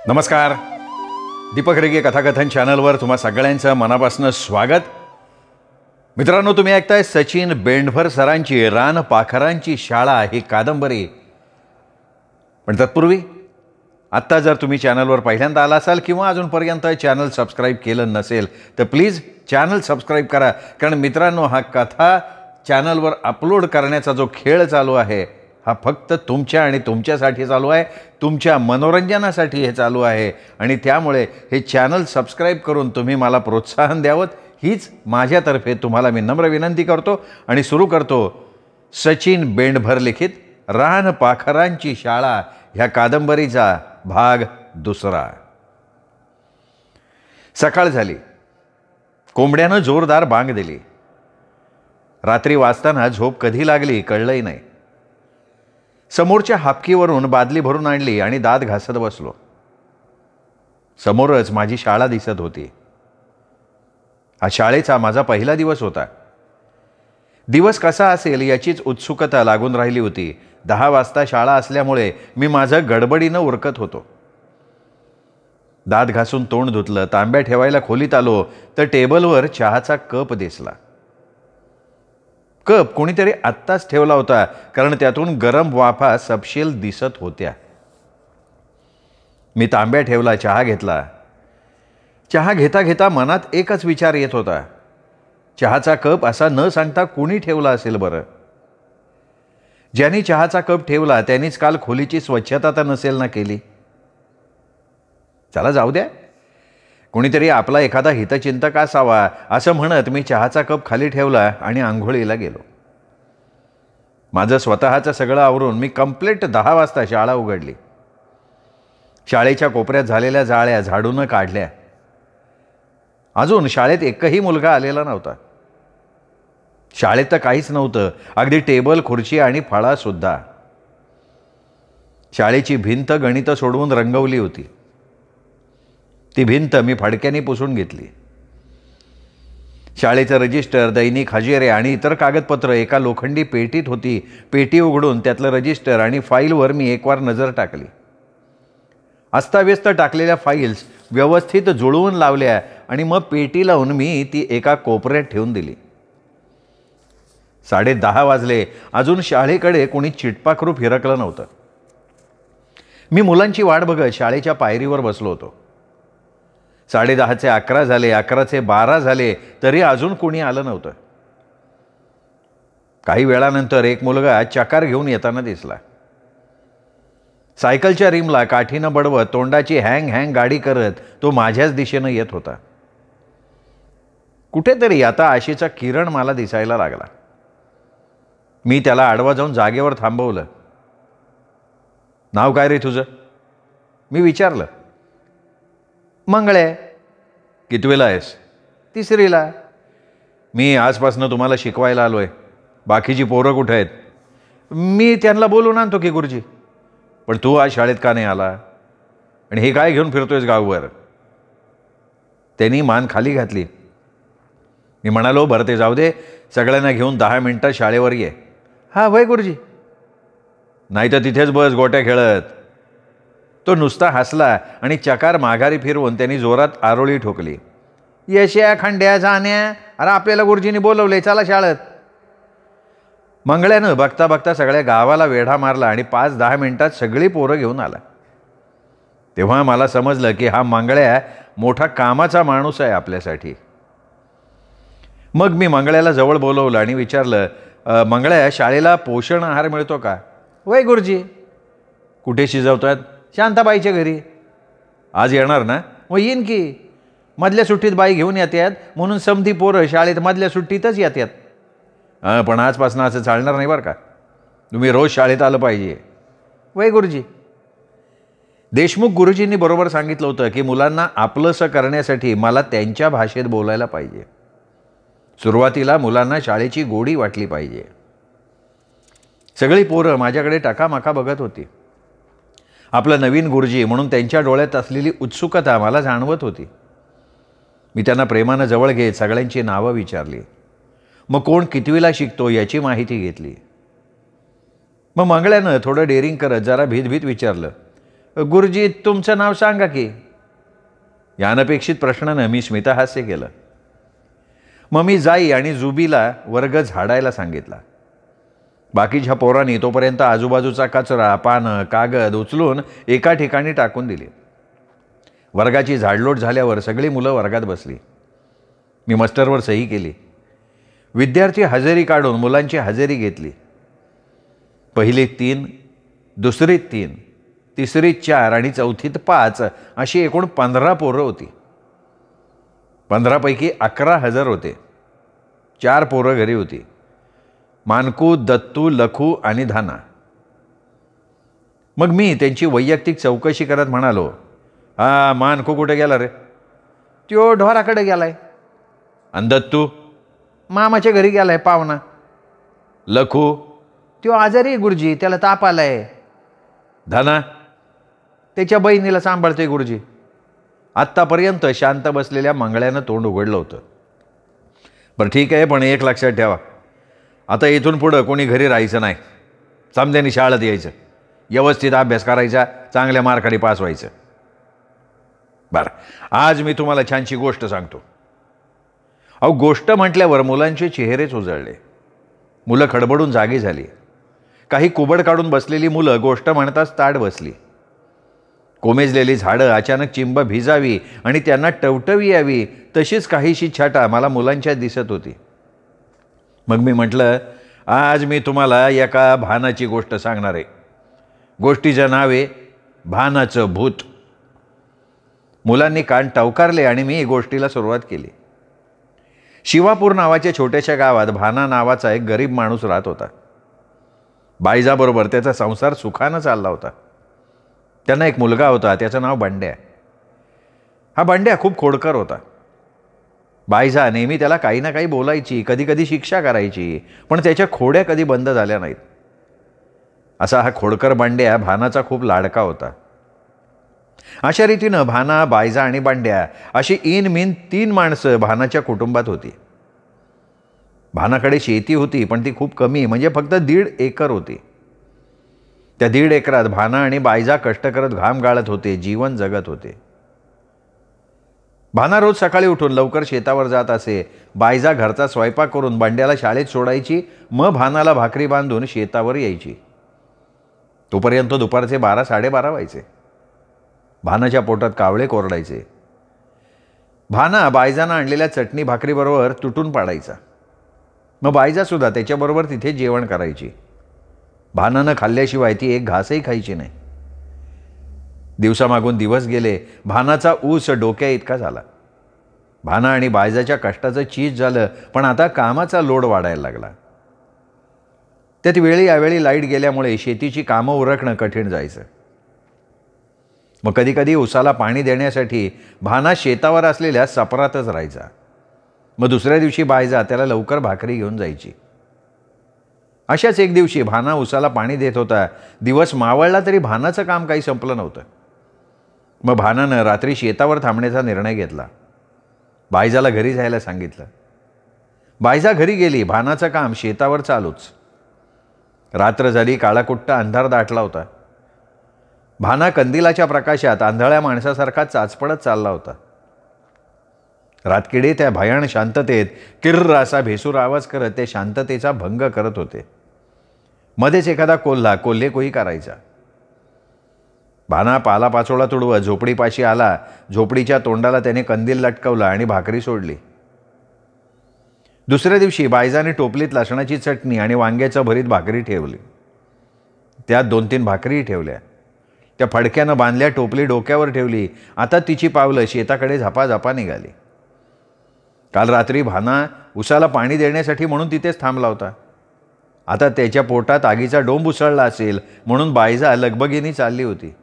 नमस्कार. दीपक रेगे कथाकथन चॅनलवर तुम्हा सगळ्यांचं मनापासून स्वागत. मित्रांनो, तुम्ही ऐकताय सचिन बेंडभर सरांची रानपाखरांची शाळा ही कादंबरी. पण तत्पूर्वी आत्ता जर तुम्ही चॅनलवर पहिल्यांदा आला असाल किंवा अजूनपर्यंत चॅनल सबस्क्राईब केलं नसेल तर प्लीज चॅनल सबस्क्राईब करा. कारण मित्रांनो, हा कथा चॅनलवर अपलोड करण्याचा जो खेळ चालू आहे हा फक्त तुमच्या आणि तुमच्यासाठी चालू आहे, तुमच्या मनोरंजनासाठी हे चालू आहे. आणि त्यामुळे हे चॅनल सबस्क्राईब करून तुम्ही मला प्रोत्साहन द्यावं हीच माझ्यातर्फे तुम्हाला मी नम्र विनंती करतो. आणि सुरू करतो सचिन बेंडभर लिखित रानपाखरांची शाळा ह्या कादंबरीचा भाग दुसरा. सकाळ झाली. कोंबड्यानं जोरदार बांग दिली. रात्री वाजताना झोप कधी लागली कळलंही नाही. समोरच्या हापकीवरून बादली भरून आणली आणि दात घासत बसलो. समोरच माझी शाळा दिसत होती. हा शाळेचा माझा पहिला दिवस होता. दिवस कसा असेल याचीच उत्सुकता लागून राहिली होती. 10 वाजता शाळा असल्यामुळे मी माझं गडबडीनं उरकत होतो. दात घासून तोंड धुतलं. तांब्या ठेवायला खोलीत आलो तर टेबलवर चहाचा कप दिसला. कप कोणीतरी आत्ताच ठेवला होता, कारण त्यातून गरम वाफा सपशेल दिसत होत्या. मी तांब्या ठेवला, चहा घेतला. चहा घेता घेता मनात एकच विचार येत होता, चहाचा कप असा न सांगता कोणी ठेवला असेल बरं? ज्यांनी चहाचा कप ठेवला त्यांनीच काल खोलीची स्वच्छता तर नसेल ना केली. चला जाऊ द्या, कोणीतरी आपला एखादा हितचिंतक असावा असं म्हणत मी चहाचा कप खाली ठेवला आणि आंघोळीला गेलो. माझं स्वतःचं सगळं आवरून मी कंप्लीट 10 वाजता शाळा उघडली. शाळेच्या कोपऱ्यात झालेल्या जाळ्या झाडून काढल्या. अजून शाळेत एकही मुलगा आलेला नव्हता. शाळेत तर काहीच नव्हतं, अगदी टेबल खुर्ची आणि फळासुद्धा. शाळेची भिंत गणितं सोडवून रंगवली होती. ती भिंत मी फडक्याने पुसून घेतली. शाळेचं रजिस्टर, दैनिक हजेरे आणि इतर कागदपत्र एका लोखंडी पेटीत होती. पेटी उघडून त्यातलं रजिस्टर आणि फाईलवर मी एकवार नजर टाकली. अस्ताव्यस्त टाकलेल्या फाईल्स व्यवस्थित जुळवून लावल्या आणि मग पेटी लावून मी ती एका कोपऱ्यात ठेवून दिली. 10:30 वाजले. अजून शाळेकडे कोणी चिटपाखरू फिरकलं नव्हतं. मी मुलांची वाट बघत शाळेच्या पायरीवर बसलो होतो. 10:30चे 11 झाले, 11चे 12 झाले तरी अजून कोणी आलं नव्हतं. काही वेळानंतर एक मुलगा चकार घेऊन येताना दिसला. सायकलच्या रिमला काठीनं बडवत तोंडाची हँग गाडी करत तो माझ्याच दिशेनं येत होता. कुठेतरी आता आशेचा किरण मला दिसायला लागला. मी त्याला आडवा जाऊन जागेवर थांबवलं. नाव काय रे तुझं? मी विचारलं. मंगळे. कितवीला आहेस? 3रीला. मी आजपासून तुम्हाला शिकवायला आलो आहे. बाकीची पोरं कुठे आहेत? मी त्यांना बोलून आणतो की गुरुजी. पण तू आज शाळेत का नाही आला? आणि हे काय घेऊन फिरतोयस गाववर? त्यांनी मान खाली घातली. मी म्हणालो, बरं ते जाऊ दे, सगळ्यांना घेऊन 10 मिनिटं शाळेवर ये. हां वय गुरुजी. नाही तर तिथेच बस गोट्या खेळत. तो नुसता हसला आणि चकार माघारी फिरवून त्यांनी जोरात आरोळी ठोकली. यशया खंड्या जाण्या, अरे आपल्याला गुरुजींनी बोलवले, चला शाळेत. मंगळ्यानं बघता बघता सगळ्या गावाला वेढा मारला आणि 5-10 मिनिटात सगळी पोरं घेऊन आला. तेव्हा मला समजलं की हा मंगळ्या मोठा कामाचा माणूस आहे आपल्यासाठी. मग मी मंगळ्याला जवळ बोलवलं आणि विचारलं, मंगळ्या, शाळेला पोषण आहार मिळतो का? वय गुरुजी. कुठे शिजवतात? शांताबाईच्या घरी. आज येणार ना? मग येईन की. मधल्या सुट्टीत बाई घेऊन येतात म्हणून समधी पोरं शाळेत मधल्या सुट्टीतच येतात. पण आजपासून असं चालणार नाही बरं का. तुम्ही रोज शाळेत आलं पाहिजे. वय गुरुजी. देशमुख गुरुजींनी बरोबर सांगितलं होतं की मुलांना आपलंसं करण्यासाठी मला त्यांच्या भाषेत बोलायला पाहिजे. सुरुवातीला मुलांना शाळेची गोडी वाटली पाहिजे. सगळी पोरं माझ्याकडे टाकामाका बघत होती. आपलं नवीन गुरुजी म्हणून त्यांच्या डोळ्यात असलेली उत्सुकता मला जाणवत होती. मी त्यांना प्रेमानं जवळ घेत सगळ्यांची नावं विचारली. मग कोण कितवीला शिकतो याची माहिती घेतली. मग मंगळ्यानं थोडं डेअरिंग करत जरा भीत विचारलं, गुरुजी तुमचं नाव सांगा की. या अनपेक्षित प्रश्नानं मी स्मितहास्य केलं. मग मी जाई आणि जुबीला वर्ग झाडायला सांगितला. बाकीच्या पोरांनी तोपर्यंत आजूबाजूचा कचरा, पानं, कागद उचलून एका ठिकाणी टाकून दिली. वर्गाची झाडलोट झाल्यावर सगळी मुलं वर्गात बसली. मी मास्टरवर सही केली. विद्यार्थी हजेरी काढून मुलांची हजेरी घेतली. पहिलीत 3, दुसरीत 3, तिसरीत 4 आणि चौथीत 5 अशी एकूण 15 पोरं होती. 15 पैकी 11 हजर होते. 4 पोरं घरी होती. मानकू, दत्तू, लखू आणि धाना. मग मी त्यांची वैयक्तिक चौकशी करत म्हणालो, हा मानकू कुठे गेला रे? त्यो ढोराकडे गेलाय. आणि दत्तू? मामाच्या घरी गेलाय पाहुणा. लखू? त्यो आजारी आहे गुरुजी, त्याला ताप आलाय. धाना? त्याच्या बहिणीला सांभाळतोय गुरुजी. आत्तापर्यंत शांत बसलेल्या मंगळ्यानं तोंड उघडलं होतं. बरं ठीक आहे, पण एक लक्षात ठेवा, आता इथून पुढं कोणी घरी राहायचं नाही. समध्यानी शाळेत यायचं, व्यवस्थित अभ्यास करायचा, चांगल्या मार्काने पास व्हायचं. बरं, आज मी तुम्हाला छानशी गोष्ट सांगतो. अहो, गोष्ट म्हटल्यावर मुलांचे चेहरेच उजळले. मुलं खडबडून जागी झाली. काही कुबड काढून बसलेली मुलं गोष्ट म्हणताच ताड बसली. कोमेजलेली झाडं अचानक चिंब भिजावी आणि त्यांना टवटवी यावी तशीच काहीशी छटा मला मुलांच्या दिसत होती. मग मी म्हटलं, आज मी तुम्हाला एका भानाची गोष्ट सांगणार आहे. गोष्टीचं नाव आहे भानाचं भूत. मुलांनी कान टवकारले आणि मी गोष्टीला सुरुवात केली. शिवापूर नावाच्या छोट्याशा गावात भाना नावाचा एक गरीब माणूस राहत होता. बायजाबरोबर त्याचा संसार सुखानं चालला होता. त्यांना एक मुलगा होता, त्याचं नाव बंड्या. हा बंड्या खूप खोडकर होता. बायजा नेहमी त्याला काही ना काही बोलायची, कधी कधी शिक्षा करायची, पण त्याच्या खोड्या कधी बंद झाल्या नाहीत. असा हा खोडकर बंड्या भानाचा खूप लाडका होता. अशा रीतीनं भाना, बायजा आणि बंड्या अशी इन 3 माणसं भानाच्या कुटुंबात होती. भानाकडे शेती होती, पण ती खूप कमी, म्हणजे फक्त 1.5 एकर होती. त्या 1.5 एकरात भाना आणि बायजा कष्ट करत घाम गाळत होते, जीवन जगत होते. भाना रोज सकाळी उठून लवकर शेतावर जात असे. बायजा घरचा स्वयंपाक करून बंड्याला शाळेत सोडायची, मग भानाला भाकरी बांधून शेतावर यायची. तोपर्यंत दुपारचे 12-12:30 व्हायचे. भानाच्या पोटात कावळे कोरडायचे. भाना बायजानं आणलेल्या चटणी भाकरीबरोबर तुटून पाडायचा. मग बायजासुद्धा त्याच्याबरोबर तिथे जेवण करायची. भानानं खाल्ल्याशिवाय ती एक घासही खायची नाही. दिवसामागून दिवस गेले. भानाचा ऊस डोक्या इतका झाला. भाना आणि बायजाच्या कष्टाचं चीज झालं, पण आता कामाचा लोड वाढायला लागला. त्यात वेळी यावेळी लाईट गेल्यामुळे शेतीची कामं उरकणं कठीण जायचं. मग कधीकधी उसाला पाणी देण्यासाठी भाना शेतावर असलेल्या सपरातच राहायचा. मग दुसऱ्या दिवशी बायजा त्याला लवकर भाकरी घेऊन जायची. अशाच एक दिवशी भाना उसाला पाणी देत होता. दिवस मावळला तरी भानाचं काम काही संपलं नव्हतं. मग भानानं रात्री शेतावर थांबण्याचा निर्णय घेतला. बायजाला घरी जायला सांगितलं. बायजा घरी गेली. भानाचं काम शेतावर चालूच. रात्र झाली. काळाकुट्ट अंधार दाटला होता. भाना कंदिलाच्या प्रकाशात आंधळ्या माणसासारखा चाचपडत चालला होता. रातकिडे त्या भयान शांततेत किर्र असा भेसूर आवाज करत ते शांततेचा भंग करत होते. मध्येच एखादा कोल्हे कोही करायचा. भाना पालापाचोळा तुडवत झोपडीपाशी आला. झोपडीच्या तोंडाला त्याने कंदील लटकवला आणि भाकरी सोडली. दुसऱ्या दिवशी बायजाने टोपलीत लसणाची चटणी आणि वांग्याचं भरीत भाकरी ठेवली. त्यात 2-3 भाकरी ठेवल्या. त्या फडक्यानं बांधल्या टोपली डोक्यावर ठेवली. आता तिची पावलं शेताकडे झपाझपा निघाली. काल रात्री भाना उसाला पाणी देण्यासाठी म्हणून तिथेच थांबला होता. आता त्याच्या पोटात आगीचा डोंब उसळला असेल म्हणून बायजा लगबगीने चालली होती.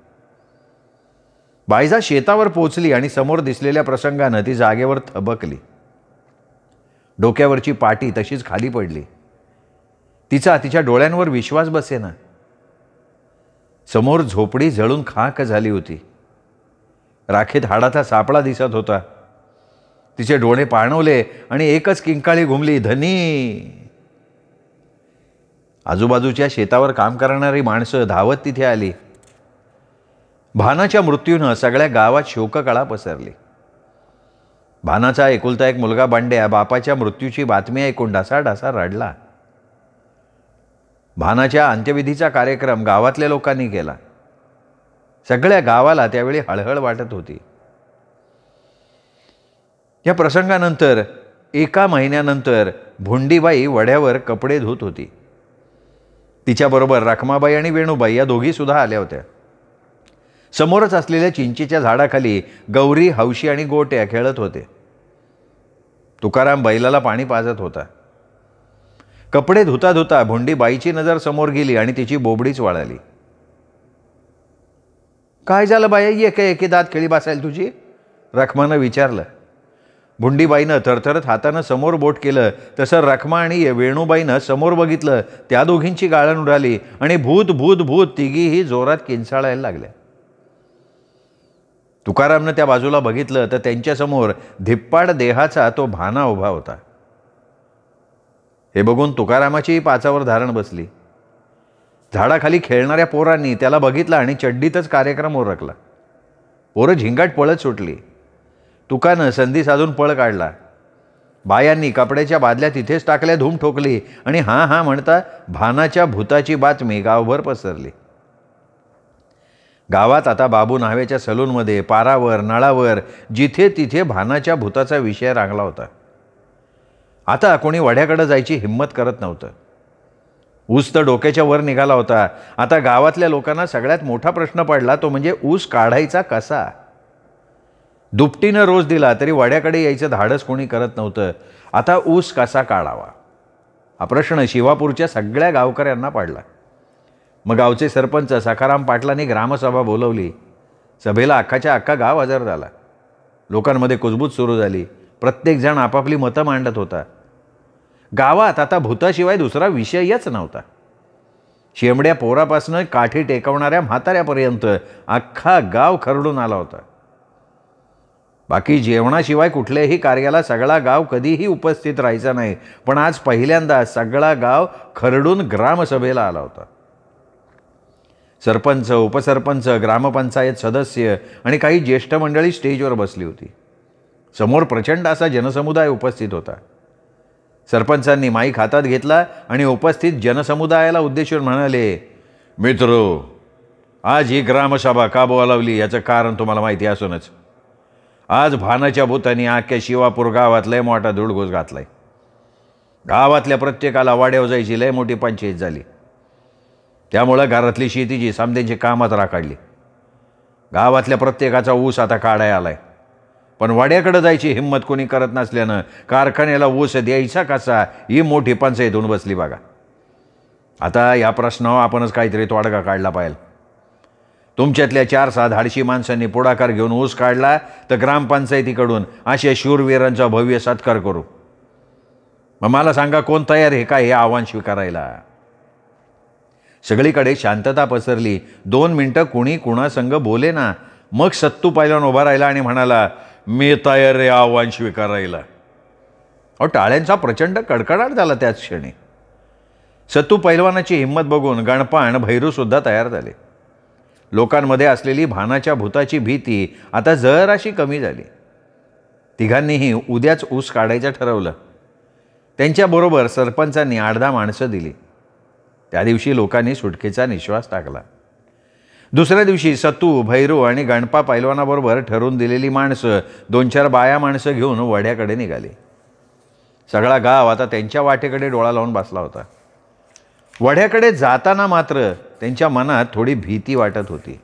बायजा शेतावर पोचली आणि समोर दिसलेल्या प्रसंगानं ती जागेवर थबकली. डोक्यावरची पाटी तशीच खाली पडली. तिच्या डोळ्यांवर विश्वास बसेना. समोर झोपडी जळून खाक झाली होती. राखेत हाडाचा सापळा दिसत होता. तिचे डोळे पाणवले आणि एकच किंकाळी घुमली, धनी. आजूबाजूच्या शेतावर काम करणारी माणसं धावत तिथे आली. भानाच्या मृत्यूनं सगळ्या गावात शोककळा पसरली. भानाचा एकुलता एक मुलगा बंड्या बापाच्या मृत्यूची बातमी ऐकून ढासाढासा रडला. भानाच्या अंत्यविधीचा कार्यक्रम गावातल्या लोकांनी केला. सगळ्या गावाला त्यावेळी हळहळ वाटत होती. या प्रसंगानंतर 1 महिन्यानंतर भोंडीबाई वड्यावर कपडे धुत होती. तिच्याबरोबर रखमाबाई आणि वेणूबाई या दोघी सुद्धा आल्या होत्या. समोरच असलेल्या चिंचेच्या झाडाखाली गौरी, हौशी आणि गोट्या खेळत होते. तुकाराम बैलाला पाणी पाजत होता. कपडे धुता धुता भोंडीबाईची नजर समोर गेली आणि तिची बोबडीच वळाली. काय झालं बाई, एके दात खेळी बसायला तुझी? रखमानं विचारलं. भोंडीबाईनं थरथरत हातानं समोर बोट केलं तसं रखमा आणि वेणूबाईनं समोर बघितलं. त्या दोघींची गाळण उडाली आणि भूत भूत भूत तिघीही जोरात किंचाळायला लागल्या. तुकारामनं त्या बाजूला बघितलं तर त्यांच्यासमोर धिप्पाड देहाचा तो भाना उभा होता. हे बघून तुकारामाचीही पाचावर धारण बसली. झाडाखाली खेळणाऱ्या पोरांनी त्याला बघितलं आणि चड्डीतच कार्यक्रम ओरखला. पोरं झिंगाट पळत सुटली. तुकानं संधी साधून पळ काढला. बायांनी कपड्याच्या बादल्या तिथेच टाकल्या, धूम ठोकली आणि हां हां म्हणता भानाच्या भूताची बातमी गावभर पसरली. गावात आता बाबू न्हाव्याच्या सलूनमध्ये, पारावर, नळावर जिथे तिथे भानाच्या भूताचा विषय रांगला होता. आता कोणी वड्याकडे जायची हिंमत करत नव्हतं. ऊस तर डोक्याच्या वर निघाला होता. आता गावातल्या लोकांना सगळ्यात मोठा प्रश्न पडला तो म्हणजे ऊस काढायचा कसा. दुपटीनं रोज दिला तरी वड्याकडे यायचं धाडस कोणी करत नव्हतं. आता ऊस कसा काढावा हा प्रश्न शिवापूरच्या सगळ्या गावकऱ्यांना पडला. मग गावचे सरपंच सखाराम पाटलांनी ग्रामसभा बोलवली. सभेला अख्खाच्या अख्खा गाव हजर झाला. लोकांमध्ये कुजबूज सुरू झाली. प्रत्येकजण आपापली मतं मांडत होता. गावात आता भूताशिवाय दुसरा विषयच नव्हता. शेंबड्या पोरापासनं काठी टेकवणाऱ्या म्हाताऱ्यापर्यंत अख्खा गाव खरडून आला होता. बाकी जेवणाशिवाय कुठल्याही कार्याला सगळा गाव कधीही उपस्थित राहायचा नाही, पण आज पहिल्यांदा सगळा गाव खरडून ग्रामसभेला आला होता. सरपंच, उपसरपंच, ग्रामपंचायत सदस्य आणि काही ज्येष्ठ मंडळी स्टेजवर बसली होती. समोर प्रचंड असा जनसमुदाय उपस्थित होता. सरपंचांनी माईक हातात घेतला आणि उपस्थित जनसमुदायाला उद्देशून म्हणाले, मित्रो, आज ही ग्रामसभा का बोलावली याचं कारण तुम्हाला माहिती असूनच आज भानाच्या भूतांनी अख्ख्या शिवापूर गावात लय मोठा धुडघूस घातलाय. गावातल्या प्रत्येकाला वाड्यावर जायची लय मोठी पंचायत झाली. त्यामुळं घरातली शेतीची समध्यांची कामात राखाडली. गावातल्या प्रत्येकाचा ऊस आता काढाय आलाय. पण वाड्याकडे जायची हिंमत कोणी करत नसल्यानं कारखान्याला ऊस द्यायचा कसा ही मोठी पंचायत होऊन बसली बघा. आता या प्रश्नावर आपणच काहीतरी तोडगा काढला पाहिजे. तुमच्यातल्या 4-6 धाडशी माणसांनी पुढाकार घेऊन ऊस काढला तर ग्रामपंचायतीकडून अशा शूरवीरांचा भव्य सत्कार करू. मग मला सांगा कोण तयार आहे का हे आव्हान स्वीकारायला. सगळीकडे शांतता पसरली. 2 मिनिटं कुणी कुणासंग बोले ना. मग सत्तू पैलवान उभा राहिला आणि म्हणाला, मी तयार आहे आव्हान स्वीकारायला. टाळ्यांचा प्रचंड कडकडाट झाला त्याच क्षणी. सत्तू पैलवानाची हिंमत बघून गणपा आणि भैरूसुद्धा तयार झाले. लोकांमध्ये असलेली भानाच्या भूताची भीती आता जराशी कमी झाली. तिघांनीही उद्याच ऊस काढायचं ठरवलं. त्यांच्याबरोबर सरपंचांनी 8-10 माणसं दिली. त्या दिवशी लोकांनी सुटकेचा निश्वास टाकला. दुसऱ्या दिवशी सत्तू, भैरू आणि गणपा पैलवानाबरोबर ठरवून दिलेली माणसं 2-4 बाया माणसं घेऊन वड्याकडे निघाली. सगळा गाव आता त्यांच्या वाटेकडे डोळा लावून बसला होता. वड्याकडे जाताना मात्र त्यांच्या मनात थोडी भीती वाटत होती.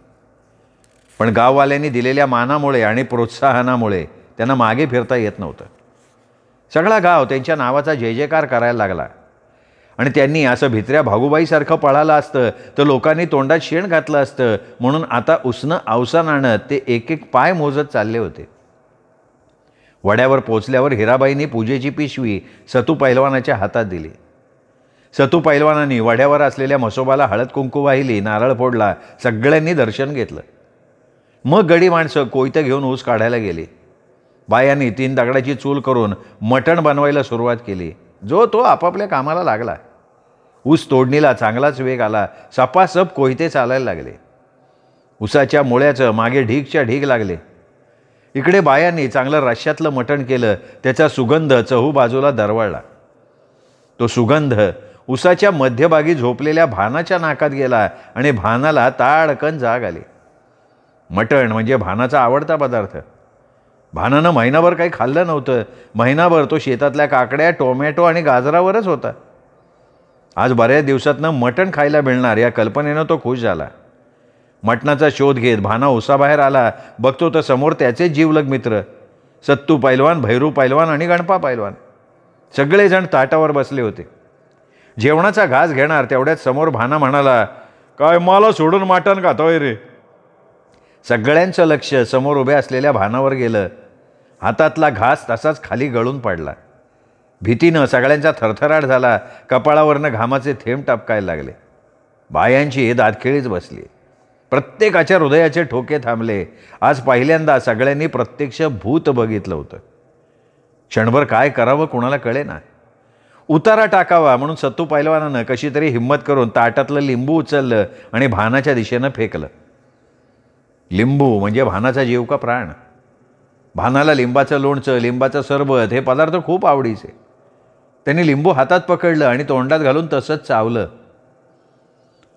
पण गाववाल्यांनी दिलेल्या मानामुळे आणि प्रोत्साहनामुळे त्यांना मागे फिरता येत नव्हतं. सगळा गाव त्यांच्या नावाचा जय जयकार करायला लागला. आणि त्यांनी असं भित्र्या भागूबाईसारखं पळालं असतं तर लोकांनी तोंडात शेण घातलं असतं. म्हणून आता उसनं अवसान आणत ते एक एक पाय मोजत चालले होते. वड्यावर पोचल्यावर हिराबाईंनी पूजेची पिशवी सतू पैलवानाच्या हातात दिली. सतू पैलवानांनी वड्यावर असलेल्या म्हसोबाला हळद कुंकू वाहिली, नारळ फोडला. सगळ्यांनी दर्शन घेतलं. मग गडी माणसं कोयतं घेऊन ऊस काढायला गेली. बायांनी 3 दगडाची चूल करून मटण बनवायला सुरुवात केली. जो तो आपापल्या कामाला लागला. ऊस तोडणीला चांगलाच वेग आला. सपासप कोयते चालायला लागले. उसाच्या मुळ्याचं मागे ढीगच्या ढीग लागले. इकडे बायांनी चांगलं रश्श्यातलं मटण केलं. त्याचा सुगंध चहूबाजूला दरवळला. तो सुगंध उसाच्या मध्यभागी झोपलेल्या भानाच्या नाकात गेला आणि भानाला ताडकन जाग आली. मटण म्हणजे भानाचा आवडता पदार्थ. भानानं महिनाभर काही खाल्लं नव्हतं. महिनाभर तो शेतातल्या काकड्या, टोमॅटो आणि गाजरावरच होता. आज बऱ्याच दिवसातनं मटण खायला मिळणार या कल्पनेनं तो खुश झाला. मटणाचा शोध घेत भाना उसाबाहेर आला. बघतो तर समोर त्याचेच जीवलग मित्र सत्तू पैलवान, भैरू पैलवान आणि गणपा पैलवान सगळेजण ताटावर बसले होते. जेवणाचा घास घेणार तेवढ्यात समोर भाना म्हणाला, काय मला सोडून मटण खातोय रे. सगळ्यांचं लक्ष समोर उभ्या असलेल्या भानावर गेलं. हातातला घास तसाच खाली गळून पडला. भीतीनं सगळ्यांचा थरथराट झाला. कपाळावरनं घामाचे थेंब टपकायला लागले. बायांची दातखिळीच बसली. प्रत्येकाच्या हृदयाचे ठोके थांबले. आज पहिल्यांदा सगळ्यांनी प्रत्यक्ष भूत बघितलं होतं. क्षणभर काय करावं कुणाला कळेना. उतारा टाकावा म्हणून सत्तू पैलवानानं कशी तरी हिंमत करून ताटातलं लिंबू उचललं आणि भानाच्या दिशेनं फेकलं. लिंबू म्हणजे भानाचा जीव का प्राण. भानाला लिंबाचं लोणचं, लिंबाचं सरबत हे पदार्थ खूप आवडीचे. त्यांनी लिंबू हातात पकडलं आणि तोंडात घालून तसंच चावलं.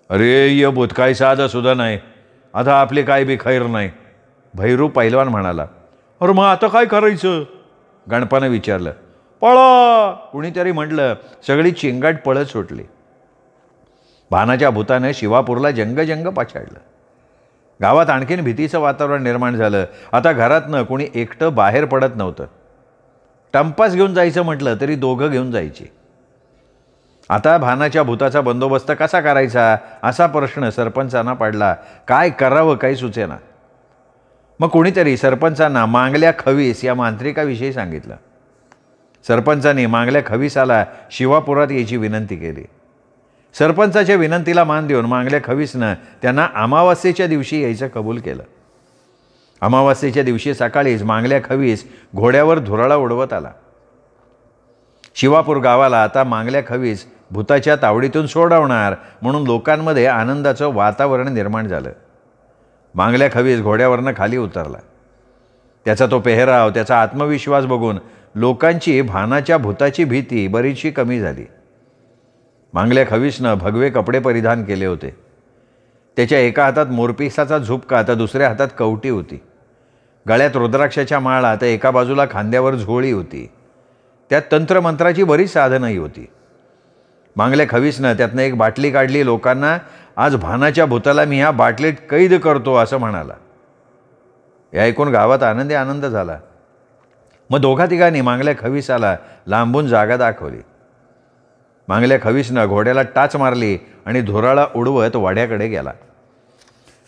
अरे ये भूत काही साधं सुद्धा नाही. आता आपली काय बी खैर नाही, भैरू पैलवान म्हणाला. अरे मग आता काय करायचं, गणपानं विचारलं. पळा, कुणीतरी म्हटलं. सगळी चिंगाट पळत सुटली. भानाच्या भूतानं शिवापूरला जंग पाछाडलं. गावात आणखीन भीतीचं वातावरण निर्माण झालं. आता घरातनं कोणी एकटं बाहेर पडत नव्हतं. टंपास घेऊन जायचं म्हटलं तरी दोघं घेऊन जायची. आता भानाच्या भूताचा बंदोबस्त कसा करायचा असा प्रश्न सरपंचांना पडला. काय करावं काही सुचेना. मग कोणीतरी सरपंचांना मांगल्या खवीस या मांत्रिकाविषयी सांगितलं. सरपंचांनी मांगल्या खवीसाला शिवापुरात यायची विनंती केली. सरपंचाच्या विनंतीला मान देऊन मांगल्या खवीसनं त्यांना अमावास्येच्या दिवशी यायचं कबूल केलं. अमावास्येच्या दिवशी सकाळीच मांगल्या खवीस घोड्यावर धुराळा उडवत आला. शिवापूर गावाला आता मांगल्या खवीस भूताच्या तावडीतून सोडवणार म्हणून लोकांमध्ये आनंदाचं वातावरण निर्माण झालं. मांगल्या खवीस घोड्यावरनं खाली उतरला. त्याचा तो पेहराव, त्याचा आत्मविश्वास बघून लोकांची भानाच्या भूताची भीती बरीचशी कमी झाली. मांगल्या खवीसनं भगवे कपडे परिधान केले होते. त्याच्या एका हातात मोरपिसाचा झुपका तर दुसऱ्या हातात कवटी होती. गळ्यात रुद्राक्षाच्या माळा तर एका बाजूला खांद्यावर झोळी होती. त्यात तंत्रमंत्राची बरीच साधनंही होती. मांगल्या खवीसनं त्यातनं एक बाटली काढली. लोकांना आज भानाच्या भूताला मी ह्या बाटलीत कैद करतो असं म्हणाला. हे ऐकून गावात आनंद झाला. मग दोघा तिघांनी मांगल्या खवीसाला लांबून जागा दाखवली. मांगल्या खवीसनं घोड्याला टाच मारली आणि धुराळा उडवत वाड्याकडे गेला.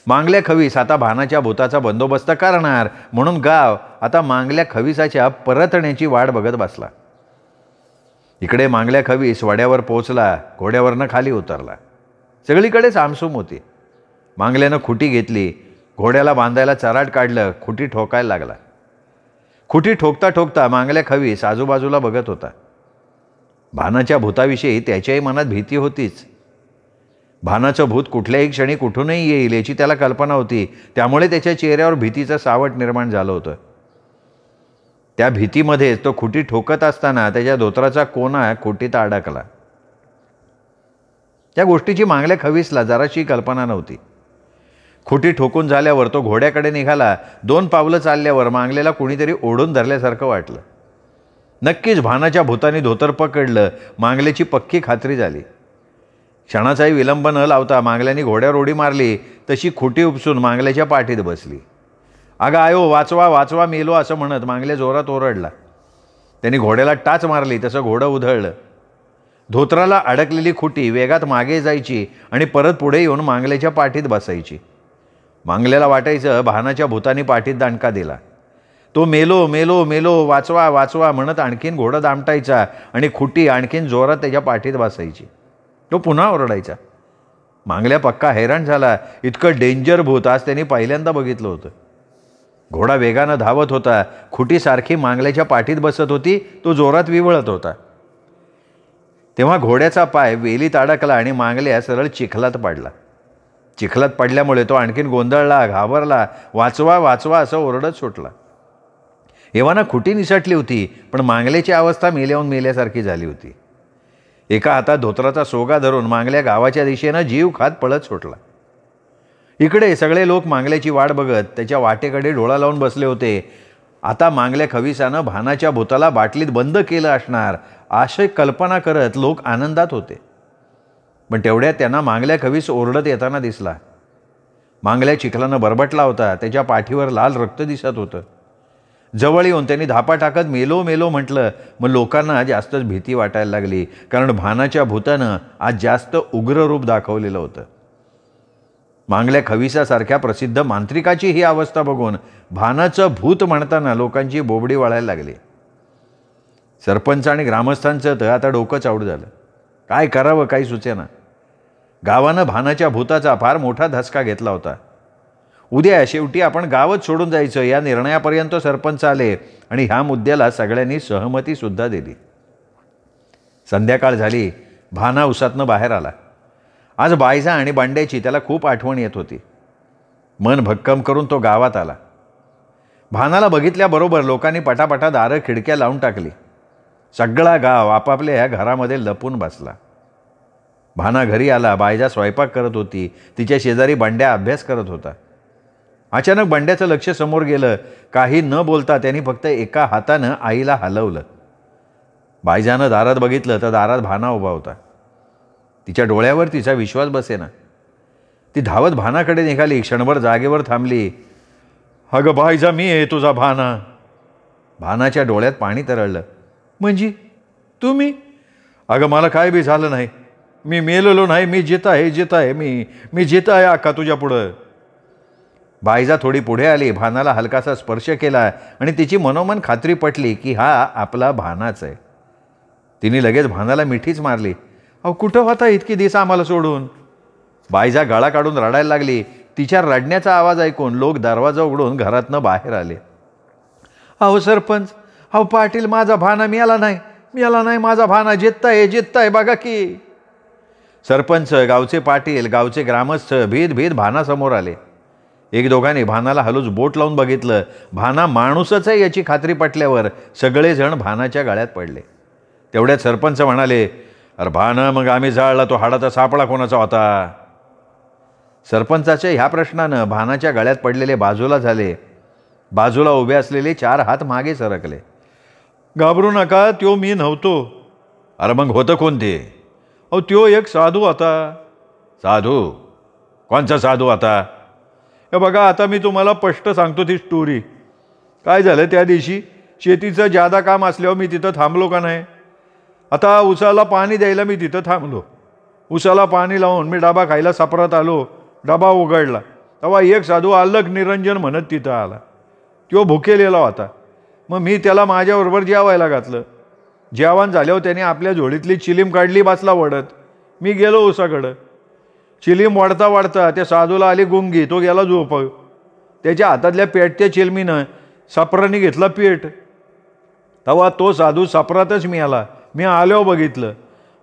मांगल्या खवीस आता भानाच्या भूताचा बंदोबस्त करणार म्हणून गाव आता मांगल्या खवीसाच्या परतण्याची वाट बघत बसला. इकडे मांगल्या खवीस वाड्यावर पोचला. घोड्यावरनं खाली उतरला. सगळीकडे सामसूम होती. मांगल्यानं खुटी घेतली. घोड्याला बांधायला चराट काढलं. खुटी ठोकायला लागला. खुटी ठोकता ठोकता मांगल्या खवीस आजूबाजूला बघत होता. भानाच्या भूताविषयी त्याच्याही मनात भीती होतीच. भानाचं भूत कुठल्याही क्षणी कुठूनही येईल याची त्याला कल्पना होती. त्यामुळे त्याच्या चेहऱ्यावर भीतीचं सावट निर्माण झालं होतं. त्या भीतीमध्येच तो खुटी ठोकत असताना त्याच्या धोत्राचा कोना खुटीत अडकला. त्या गोष्टीची मांगल्या खवीसला जराशी कल्पना नव्हती. खुटी ठोकून झाल्यावर तो घोड्याकडे निघाला. 2 पावलं चालल्यावर मांगल्याला कुणीतरी ओढून धरल्यासारखं वाटलं. नक्कीच भानाच्या भूताने धोतर पकडलं. मांगल्याची पक्की खात्री झाली. क्षणाचाही विलंब न लावता मांगल्याने घोड्यावर उडी मारली. तशी खुटी उपसून मांगल्याच्या पाठीत बसली. अगं आयो, वाचवा वाचवा, मेलो असं म्हणत मांगल्या जोरात ओरडला. त्यांनी घोड्याला टाच मारली. तसं घोडं उधळलं. धोत्राला अडकलेली खुटी वेगात मागे जायची आणि परत पुढे येऊन मांगल्याच्या पाठीत बसायची. मांगल्याला वाटायचं भानाच्या भूताने पाठीत दणका दिला. तो मेलो मेलो मेलो, वाचवा वाचवा म्हणत आणखीन घोडं दामटायचा आणि खुटी आणखीन जोरात त्याच्या पाठीत बसायची. तो पुन्हा ओरडायचा. मांगल्या पक्का हैराण झाला. इतकं डेंजर भूत आज त्यांनी पहिल्यांदा बघितलं होतं. घोडा वेगानं धावत होता. खुटी सारखी मांगल्याच्या पाठीत बसत होती. तो जोरात विवळत होता. तेव्हा घोड्याचा पाय वेलीत अडकला आणि मांगल्या सरळ चिखलात पडला. चिखलात पडल्यामुळे तो आणखीन गोंधळला, घाबरला. वाचवा वाचवा असं ओरडत सुटला. एव्हाना खुटी निसटली होती, पण मांगल्याची अवस्था मेल्याहून मेल्यासारखी झाली होती. एका हातात धोत्राचा सोगा धरून मांगल्या गावाच्या दिशेनं जीव खात पळत सुटला. इकडे सगळे लोक मांगल्याची वाट बघत त्याच्या वाटेकडे डोळा लावून बसले होते. आता मांगल्या खविसानं भानाच्या भूताला बाटलीत बंद केलं असणार अशी कल्पना करत लोक आनंदात होते. पण तेवढ्यात त्यांना मांगल्या खवीस ओरडत येताना दिसला. मांगल्या चिखलानं बरबटला होता. त्याच्या पाठीवर लाल रक्त दिसत होतं. जवळ येऊन त्यांनी धापा टाकत मेलो मेलो म्हटलं. मग लोकांना जास्तच भीती वाटायला लागली, कारण भानाच्या भूतानं आज जास्त उग्र रूप दाखवलेलं होतं. मांगल्या खविसासारख्या प्रसिद्ध मांत्रिकाची ही अवस्था बघून भानाचं भूत म्हणताना लोकांची बोबडी वळायला लागली. सरपंच आणि ग्रामस्थांचं तर आता डोकं चावड झालं. काय करावं काही सुचेना. गावानं भानाच्या भूताचा फार मोठा धसका घेतला होता. उद्या शेवटी आपण गावच सोडून जायचं या निर्णयापर्यंत सरपंच आले आणि ह्या मुद्द्याला सगळ्यांनी सहमतीसुद्धा दिली. संध्याकाळ झाली. भाना उसातनं बाहेर आला. आज बायजा आणि बांड्याची त्याला खूप आठवण येत होती. मन भक्कम करून तो गावात आला. भानाला बघितल्याबरोबर लोकांनी पटापटा दारं खिडक्या लावून टाकली. सगळा गाव आपापल्या ह्या घरामध्ये लपून बसला. भाना घरी आला. बायजा स्वयंपाक करत होती. तिच्या शेजारी बांड्या अभ्यास करत होता. अचानक बांड्याचं लक्ष समोर गेलं. काही न बोलता त्यांनी फक्त एका हातानं आईला हलवलं. बायजानं दारात बघितलं तर दारात भाना उभा होता. तिच्या डोळ्यावर तिचा विश्वास बसेना. ती धावत भानाकडे निघाली. क्षणभर जागेवर थांबली. अगं बायजा, मी आहे तुझा भाना. भानाच्या डोळ्यात पाणी तरळलं. म्हणजे तुम्ही? अगं मला काय बी झालं नाही. मी मेलेलो नाही. मी जित आहे. मी जित आहे अक्का तुझ्या पुढं. बायजा थोडी पुढे आली. भानाला हलकासा स्पर्श केला आणि तिची मनोमन खात्री पटली की हा आपला भानाच आहे. तिने लगेच भानाला मिठीच मारली. अहो कुठं होता इतकी दिवस आम्हाला सोडून? बायजा गळा काढून रडायला लागली. तिच्या रडण्याचा आवाज ऐकून लोक दरवाजा उघडून घरातनं बाहेर आले. अहो सरपंच, अहो पाटील, माझा भाना मिळाला नाही. माझा भाना जितताय बघा की. सरपंच, गावचे पाटील, गावचे ग्रामस्थ भीत भानासमोर आले. एक दोघांनी भानाला हलूच बोट लावून बघितलं. भाना माणूसच आहे याची खात्री पटल्यावर सगळेजण भानाच्या गळ्यात पडले. तेवढ्यात सरपंच म्हणाले, अरे भाना, मग आम्ही जाळला तो हाडाचा सापळा कोणाचा होता? सरपंचाच्या ह्या प्रश्नानं भानाच्या गळ्यात पडलेले बाजूला झाले. बाजूला उभे असलेले 4 हात मागे सरकले. घाबरू नका, त्यो मी नव्हतो. अरे मग होतं कोणते? अहो त्यो एक साधू होता. साधू? कोणचा साधू आता? हे बघा, आता मी तुम्हाला स्पष्ट सांगतो ती स्टोरी. काय झालं, त्या दिवशी शेतीचं जादा काम असल्यावर मी तिथं थांबलो का नाही. आता उसाला पाणी द्यायला मी तिथं थांबलो. उसाला पाणी लावून मी डबा खायला सापरात आलो. डबा उघडला तेव्हा एक साधू अल्लग निरंजन म्हणत तिथं आला. तो भुकेलेला होता. मग मी त्याला माझ्याबरोबर जेवायला घातलं. जेवण झाल्यावर त्याने आपल्या झोळीतली चिलीम काढली, बसला वडत. मी गेलो उसाकडं. चिलीम वाढता वाढता त्या साधूला आली गुंगी. तो गेला झोप. त्याच्या हातातल्या पेटत्या चिलमीनं सापराने घेतला पेट. तेव्हा तो साधू सापरातच मिळाला. मी आल्यावर बघितलं.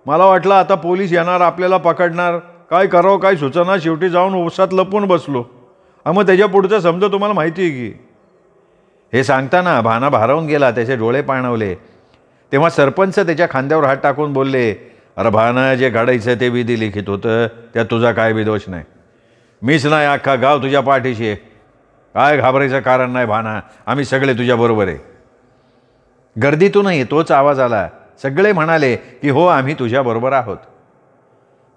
मला वाटलं आता पोलीस येणार, आपल्याला पकडणार. काय करावं काय सुचना. शेवटी जाऊन उसात लपून बसलो. मग त्याच्या पुढचं समजा तुम्हाला माहिती आहे की. हे सांगताना भाना भारावून गेला. त्याचे डोळे पाणवले. तेव्हा सरपंच त्याच्या खांद्यावर हात टाकून बोलले, अरे भाना, जे घडायचं ते विधी लिखित होतं, त्यात तुझा काय बी दोष नाही. मीच नाही, अख्खा गाव तुझ्या पाठीशी आहे. काय घाबरायचं कारण नाही भाना. आम्ही सगळे तुझ्याबरोबर आहे. गर्दीतूनही तोच आवाज आला. सगळे म्हणाले की हो, आम्ही तुझ्याबरोबर आहोत.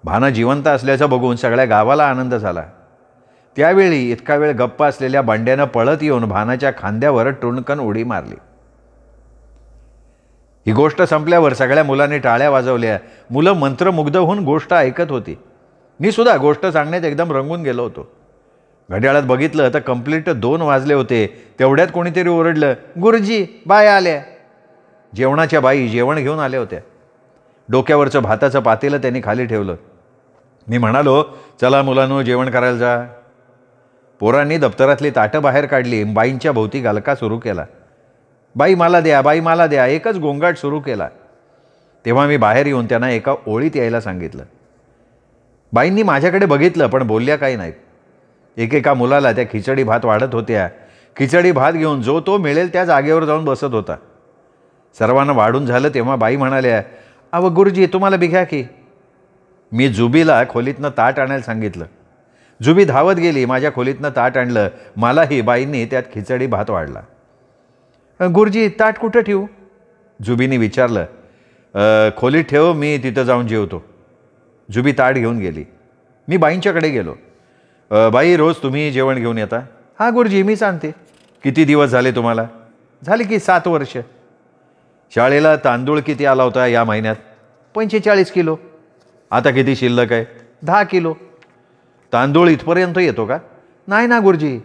भाना जिवंत असल्याचं बघून सगळ्या गावाला आनंद झाला. त्यावेळी इतका वेळ गप्प असलेल्या बांड्यानं पळत येऊन भानाच्या खांद्यावर टुणकन उडी मारली. ही गोष्ट संपल्यावर सगळ्या मुलांनी टाळ्या वाजवल्या. मुलं मंत्रमुग्ध होऊन गोष्ट ऐकत होती. मी सुद्धा गोष्ट सांगण्यात एकदम रंगून गेलो होतो. घड्याळात बघितलं तर कंप्लीट 2 वाजले होते. तेवढ्यात कोणीतरी ओरडलं, गुरुजी, बाया आल्या. जेवणाच्या बाई जेवण घेऊन आल्या होत्या. डोक्यावरचं भाताचं पातेलं त्यांनी खाली ठेवलं. मी म्हणालो, चला मुलांनो, जेवण करायला जा. पोरांनी दप्तरातली ताटं बाहेर काढली. बाईंच्या भोवती गलका सुरू केला. बाई मला द्या, बाई मला द्या, एकच गोंगाट सुरू केला. तेव्हा मी बाहेर येऊन त्यांना एका ओळीत यायला सांगितलं. बाईंनी माझ्याकडे बघितलं पण बोलल्या काही नाहीत. एकेका मुलाला त्या खिचडी भात वाढत होत्या. खिचडी भात घेऊन जो तो मिळेल त्या जागेवर जाऊन बसत होता. सर्वांना वाढून झालं तेव्हा बाई म्हणाल्या, अव गुरुजी तुम्हाला बी घ्या की. मी जुबीला खोलीतनं ताट आणायला सांगितलं. जुबी धावत गेली, माझ्या खोलीतनं ताट आणलं. मलाही बाईंनी त्यात खिचडी भात वाढला. गुरुजी ताट कुठं ठेवू? जुबीने विचारलं. खोलीत ठेव, मी तिथं जाऊन जेवतो. जुबी ताट घेऊन गेली. मी बाईंच्याकडे गेलो. बाई रोज तुम्ही जेवण घेऊन येता? हां गुरुजी मीच आणते. किती दिवस झाले तुम्हाला? झाले की 7 वर्ष. शाळेला तांदूळ किती आला होता या महिन्यात? 45 किलो. आता किती शिल्लक आहे? 10 किलो. तांदूळ इथपर्यंत येतो का? नाही ना गुरुजी,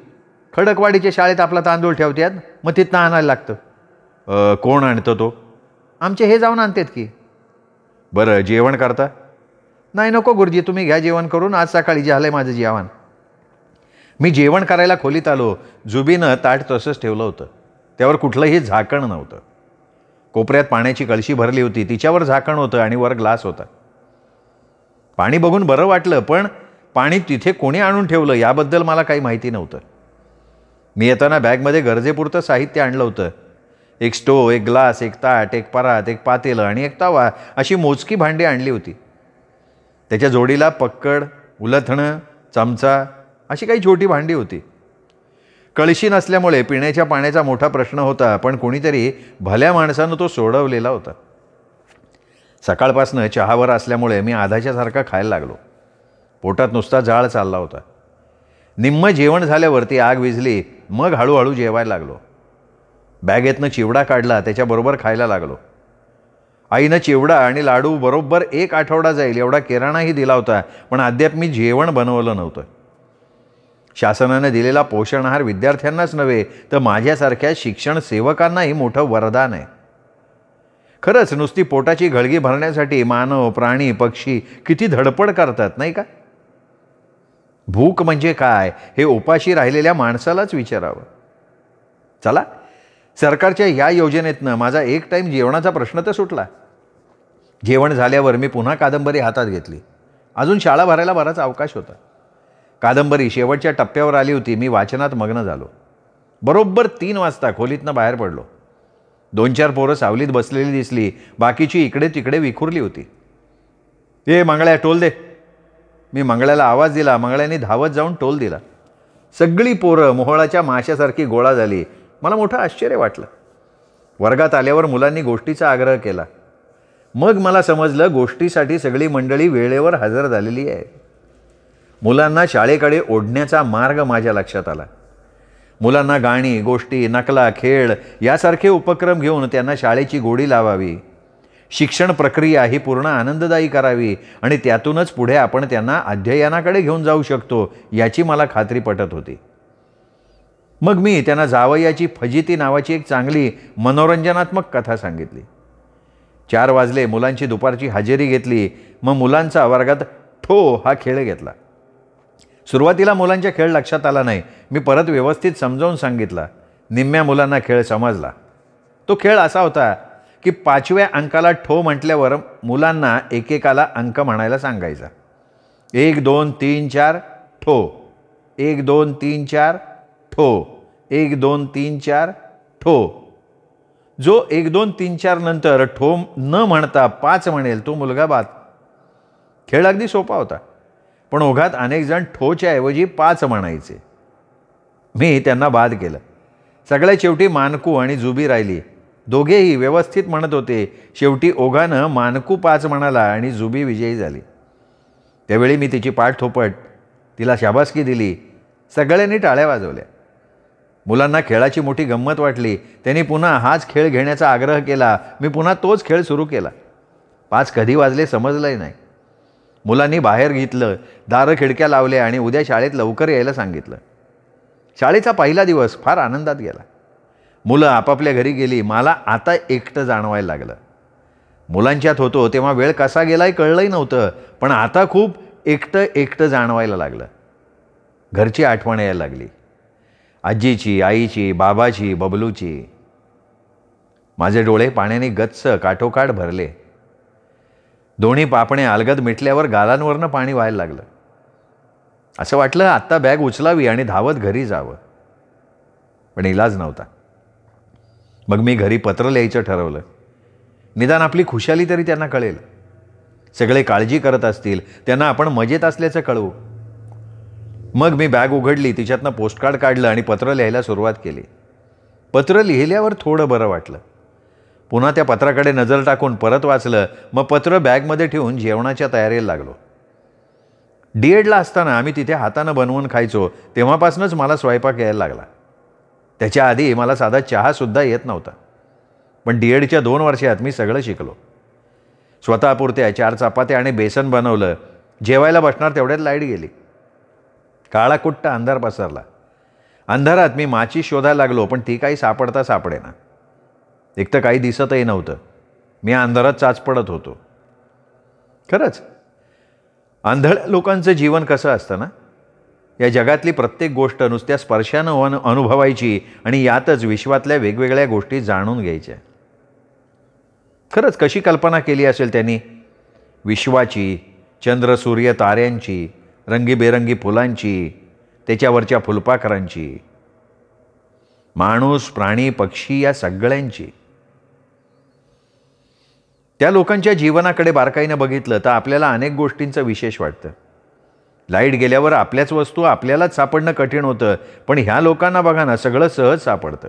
खडकवाडीच्या शाळेत आपला तांदूळ ठेवतात, मग तिथनं आणायला लागतं. कोण आणतं तो? आमचे हे जाऊन आणतात की. बरं जेवण करता? नाही नको गुरुजी, तुम्ही घ्या जेवण करून, आज सकाळी झालं आहे माझं जेवण. मी जेवण करायला खोलीत आलो. जुबीनं ताट तसंच ठेवलं होतं. त्यावर कुठलंही झाकण नव्हतं. कोपऱ्यात पाण्याची कळशी भरली होती, तिच्यावर झाकण होतं आणि वर ग्लास होता. पाणी बघून बरं वाटलं, पण पाणी तिथे कोणी आणून ठेवलं याबद्दल मला काही माहिती नव्हतं. मी येताना बॅगमध्ये गरजेपुरतं साहित्य आणलं होतं. एक स्टोव, एक ग्लास, एक ताट, एक परात, एक पातेलं आणि एक तवा, अशी मोजकी भांडी आणली होती. त्याच्या जोडीला पक्कड, उलथणं, चमचा अशी काही छोटी भांडी होती. कळशी नसल्यामुळे पिण्याच्या पाण्याचा मोठा प्रश्न होता, पण कोणीतरी भल्या माणसानं तो सोडवलेला होता. सकाळपासनं चहावर असल्यामुळे मी आधाच्यासारखा खायला लागलो. पोटात नुसता जाळ चालला होता. निम्म जेवण झाल्यावरती आग विझली, मग हळूहळू जेवायला लागलो. बॅगेतनं चिवडा काढला, त्याच्याबरोबर खायला लागलो. आईनं चिवडा आणि लाडू बरोबर 1 आठवडा जाईल एवढा किराणाही दिला होता, पण अद्याप मी जेवण बनवलं नव्हतं. शासनानं दिलेला पोषण आहार विद्यार्थ्यांनाच नव्हे तर माझ्यासारख्या शिक्षण सेवकांनाही मोठं वरदान आहे. खरंच नुसती पोटाची घळगी भरण्यासाठी मानव, प्राणी, पक्षी किती धडपड करतात नाही का? भूक म्हणजे काय हे उपाशी राहिलेल्या माणसालाच विचारावं. चला, सरकारच्या या योजनेतनं माझा एक टाईम जेवणाचा प्रश्न तर सुटला. जेवण झाल्यावर मी पुन्हा कादंबरी हातात घेतली. अजून शाळा भरायला बराच अवकाश होता. कादंबरी शेवटच्या टप्प्यावर आली होती. मी वाचनात मग्न झालो. बरोबर 3 वाजता खोलीतनं बाहेर पडलो. 2-4 पोरं सावलीत बसलेली दिसली, बाकीची इकडे तिकडे विखुरली होती. ए मंगळ्या टोल दे. मी मंगळ्याला आवाज दिला. मंगळ्याने धावत जाऊन टोल दिला. सगळी पोरं मोहळाच्या माशासारखी गोळा झाली. मला मोठं आश्चर्य वाटलं. वर्गात आल्यावर मुलांनी गोष्टीचा आग्रह केला. मग मला समजलं गोष्टीसाठी सगळी मंडळी वेळेवर हजर झालेली आहे. मुलांना शाळेकडे ओढण्याचा मार्ग माझ्या लक्षात आला. मुलांना गाणी, गोष्टी, नकला, खेळ यासारखे उपक्रम घेऊन त्यांना शाळेची गोडी लावावी. शिक्षण प्रक्रिया ही पूर्ण आनंददायी करावी आणि त्यातूनच पुढे आपण त्यांना अध्ययनाकडे घेऊन जाऊ शकतो याची मला खात्री पटत होती. मग मी त्यांना जावयाची फजिती नावाची एक चांगली मनोरंजनात्मक कथा सांगितली. 4 वाजले. मुलांची दुपारची हजेरी घेतली. मग मुलांचा वर्गात ठो हा खेळ घेतला. सुरुवातीला मुलांच्या खेळ लक्षात आला नाही. मी परत व्यवस्थित समजावून सांगितला. निम्म्या मुलांना खेळ समजला. तो खेळ असा होता की 5व्या अंकाला ठो म्हटल्यावर मुलांना एकेकाला अंक म्हणायला सांगायचा. 1 2 3 4 ठो, 1 2 3 4 ठो, 1 2 3 4 ठो. जो 1 2 3 4 नंतर ठो न म्हणता 5 म्हणेल तो मुलगा बाद. खेळ अगदी सोपा होता, पण ओघात अनेक जण ठोच्या ऐवजी 5 म्हणायचे. मी त्यांना बाद केलं. सगळ्या शेवटी मानकू आणि जुबी राहिली. दोघेही व्यवस्थित म्हणत होते. शेवटी ओघानं मानकू 5 म्हणाला आणि जुबी विजयी झाली. त्यावेळी मी तिची पाठ थोपट तिला शाबासकी दिली. सगळ्यांनी टाळ्या वाजवल्या. मुलांना खेळाची मोठी गंमत वाटली. त्यांनी पुन्हा हाच खेळ घेण्याचा आग्रह केला. मी पुन्हा तोच खेळ सुरू केला. 5 कधी वाजले समजलंही नाही. मुलांनी बाहेर घेतलं, दारं खिडक्या लावल्या आणि उद्या शाळेत लवकर यायला सांगितलं. शाळेचा पहिला दिवस फार आनंदात गेला. मुलं आपापल्या घरी गेली. मला आता एकटं जाणवायला लागलं. मुलांच्यात होतो तेव्हा वेळ कसा गेलाय कळलंही नव्हतं, पण आता खूप एकटं जाणवायला लागलं. घरची आठवण यायला लागली. आजीची, आईची, बाबाची, बबलूची. माझे डोळे पाण्याने गच्च काठोकाठ भरले. दोन्ही पापणे अलगद मिटल्यावर गालांवरनं पाणी व्हायला लागलं. असं वाटलं आत्ता बॅग उचलावी आणि धावत घरी जावं, पण इलाज नव्हता. मग मी घरी पत्र लिहायचं ठरवलं. निदान आपली खुशाली तरी त्यांना कळेल. सगळे काळजी करत असतील, त्यांना आपण मजेत असल्याचं कळवू. मग मी बॅग उघडली, तिच्यातनं पोस्टकार्ड काढलं आणि पत्र लिहायला सुरुवात केली. पत्र लिहिल्यावर थोडं बरं वाटलं. पुन्हा त्या पत्राकडे नजर टाकून परत वाचलं. मग पत्र बॅगमध्ये ठेवून जेवणाच्या तयारीला लागलो. D.Edला असताना आम्ही तिथे हातानं बनवून खायचो, तेव्हापासूनच मला स्वयंपाक यायला लागला. त्याच्या आधी मला साधा चहासुद्धा येत नव्हता. पण D.Edच्या 2 वर्षात मी सगळं शिकलो. स्वतःपुरत्या 4 चपात्या आणि बेसन बनवलं. जेवायला बसणार तेवढ्यात लाईट गेली. काळा कुट्ट अंधार पसरला. अंधारात मी माची शोधायला लागलो, पण ती काही सापडता सापडेना. एक तर काही दिसतही नव्हतं. मी अंधारात चाचपडत होतो. खरंच आंधळ्या लोकांचं जीवन कसं असतं ना. या जगातली प्रत्येक गोष्ट नुसत्या स्पर्शानं अनुभवायची आणि यातच विश्वातल्या वेगवेगळ्या गोष्टी जाणून घ्यायच्या. खरंच कशी कल्पना केली असेल त्यांनी विश्वाची, चंद्र सूर्य ताऱ्यांची, रंगीबेरंगी फुलांची, त्याच्यावरच्या फुलपाखरांची, माणूस प्राणी पक्षी या सगळ्यांची. त्या लोकांच्या जीवनाकडे बारकाईनं बघितलं तर आपल्याला अनेक गोष्टींचं विशेष वाटतं. लाईट गेल्यावर आपल्याच वस्तू आपल्यालाच सापडणं कठीण होतं, पण ह्या लोकांना बघा ना, सगळं सहज सापडतं.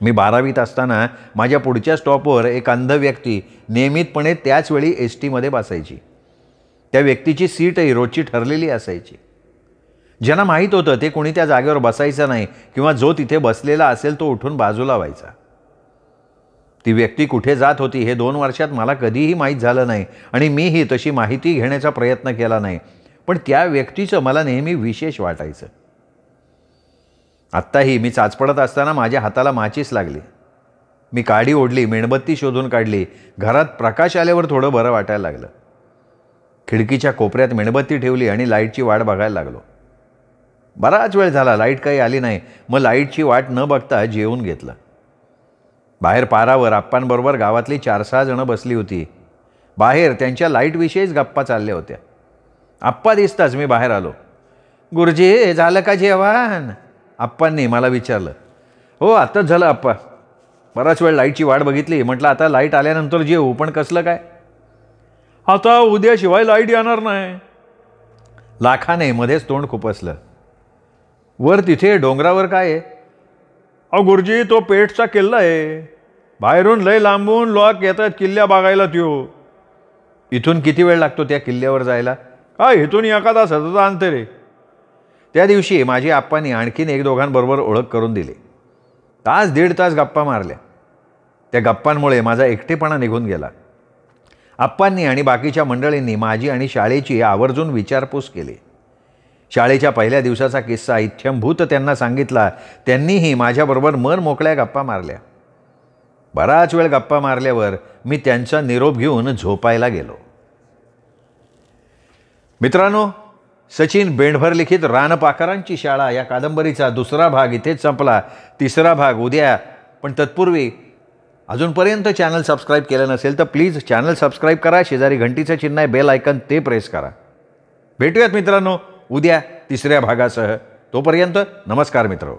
मी 12वीत असताना माझ्या पुढच्या स्टॉपवर एक अंध व्यक्ती नियमितपणे त्याच वेळी STमध्ये बसायची. त्या व्यक्तीची सीटही रोजची ठरलेली असायची. ज्यांना माहीत होतं ते कोणी त्या जागेवर बसायचं नाही किंवा जो तिथे बसलेला असेल तो उठून बाजूला व्हायचा. ती व्यक्ती कुठे जात होती हे 2 वर्षात मला कधीही माहीत झालं नाही आणि मीही तशी माहिती घेण्याचा प्रयत्न केला नाही. पण त्या व्यक्तीचं मला नेहमी विशेष वाटायचं. आत्ताही मी चाचपडत असताना माझ्या हाताला माचीस लागली. मी काडी ओढली, मेणबत्ती शोधून काढली. घरात प्रकाश आल्यावर थोडं बरं वाटायला लागलं. खिडकीच्या कोपऱ्यात मेणबत्ती ठेवली आणि लाईटची वाट बघायला लागलो. बराच वेळ झाला, लाईट काही आली नाही. मग लाईटची वाट न बघता जेवून घेतलं. बाहेर पारावर आप्पांबरोबर गावातली 4-6 जणं बसली होती. बाहेर त्यांच्या लाईटविषयीच गप्पा चालल्या होत्या. आप्पा दिसताच मी बाहेर आलो. गुरुजी झालं का जेवण? आप्पांनी मला विचारलं. हो आत्ताच झालं आप्पा. बराच वेळ लाईटची वाट बघितली. म्हटलं आता लाईट आल्यानंतर जेवू, पण कसलं काय? आता उद्याशिवाय लाईट येणार नाही. लाखाने मध्येच तोंड खुपसलं. वर तिथे डोंगरावर काय आहे? अहो गुरुजी तो पेठचा किल्ला आहे. बाहेरून लय लांबून लोक येतात किल्ल्या बघायला. त्यो इथून किती वेळ लागतो त्या किल्ल्यावर जायला? काय इथून एका तासाचं अंतर आहे. त्या दिवशी माझी आप्पांनी आणखीन 1-2 ओळख करून दिली. 1.5 तास गप्पा मारल्या. त्या गप्पांमुळे माझा एकटेपणा निघून गेला. आप्पांनी आणि बाकीच्या मंडळींनी माझी आणि शाळेची आवर्जून विचारपूस केली. शाळेच्या पहिल्या दिवसाचा किस्सा इत्थंभूत त्यांना सांगितला. त्यांनीही माझ्याबरोबर मन मोकळ्या गप्पा मारल्या. बराच वेळ गप्पा मारल्यावर मी त्यांचा निरोप घेऊन झोपायला गेलो. मित्रांनो, सचिन बेंडभर लिखित रानपाखरांची शाळा या कादंबरीचा 2रा भाग इथेच संपला. 3रा भाग उद्या. पण तत्पूर्वी अजूनपर्यंत चॅनल सबस्क्राईब केलं नसेल तर प्लीज चॅनल सबस्क्राईब करा. शेजारी घंटीचं चिन्ह आहे, बेल आयकन, ते प्रेस करा. भेटूयात मित्रांनो उद्या 3ऱ्या भागासह. तोपर्यंत नमस्कार मित्र.